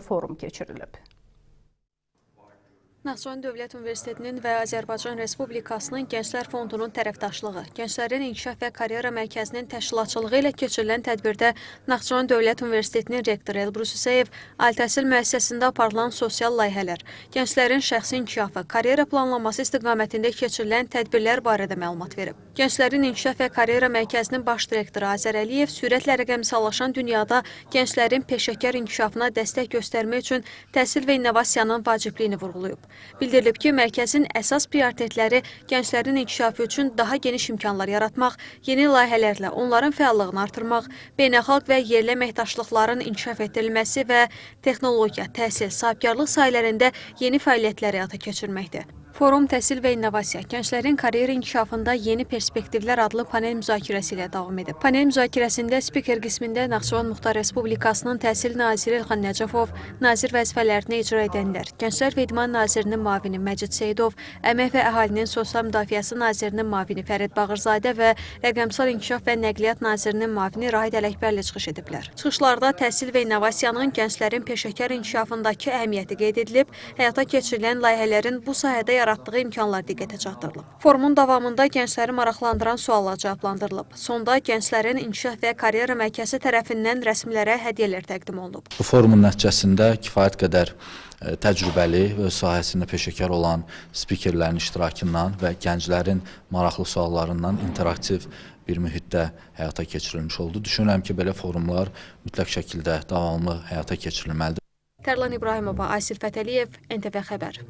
forum keçirilib. Naxçıvan Dövlət Universitetinin və Azərbaycan Respublikasının Gənclər Fondunun tərəfdaşlığı, Gənclərin İnkişaf və Karyera Mərkəzinin təşkilatçılığı ilə keçirilən tədbirdə Naxçıvan Dövlət Universitetinin rektoru Elbrus Hüseyev ali təhsil müəssisəsində aparılan sosial layihələr, gənclərin şəxsi inkişafı, karyera planlaması istiqamətində keçirilən tədbirlər barədə məlumat verib. Gənclərin İnkişaf və Karyera Mərkəzinin baş direktoru Azər Əliyev sürətlə rəqəmsallaşan dünyada gənclərin peşəkar inkişafına dəstək göstərmək üçün təhsil və innovasiyanın vacibliyini vurğulayıb. Bildirilib ki, mərkəzin əsas prioritetləri gənclərin inkişafı üçün daha geniş imkanlar yaratmaq, yeni layihələrlə onların fəallığını artırmaq, beynəlxalq və yerli əməkdaşlıqların inkişaf etdirilməsi və texnologiya, təhsil, sahibkarlıq sahələrində yeni fəaliyyətləri həyata keçirməkdir. Forum Təhsil və İnnovasiya, Gənclərin Karyera İnkişafında Yeni Perspektivlər adlı panel müzakirəsi ilə davam edib. Panel müzakirəsində spiker qismində Naxçıvan Muxtar Respublikasının Təhsil Naziri İlxan Nəcəfov, nazir vəzifələrini icra edənlər, Gənclər və İdman Nazirinin müavini Məcid Seyidov, Əmək və Əhalinin Sosial Müdafiəsi Nazirinin müavini Fərid Bağırzadə və Rəqəmsal İnkişaf və Nəqliyyat Nazirinin müavini Rahid Ələkbərli çıxış ediblər. Çıxışlarda təhsil və innovasiyanın gənclərin peşəkar inkişafındakı əhəmiyyəti qeyd edilib, həyata keçirilən layihələrin bu sahədə yaratdığı imkanlar diqqətə çatdırılıb. Forumun davamında gəncləri maraqlandıran suallar cavablandırılıb. Sonda Gənclərin İnkişaf və Karyera Mərkəzi tərəfindən rəsmilərə hədiyyələr təqdim olunub. Bu forumun nəticəsində kifayət qədər təcrübəli və sahəsində peşəkar olan spikerlərin iştirakından və gənclərin maraqlı suallarından interaktiv bir mühitdə həyata keçirilmiş oldu. Düşünürəm ki, belə forumlar mütləq şəkildə davamlı həyata keçirilməlidir. Tərlan İbrahimova, Asil Fətəliyev, NTV Xəbər.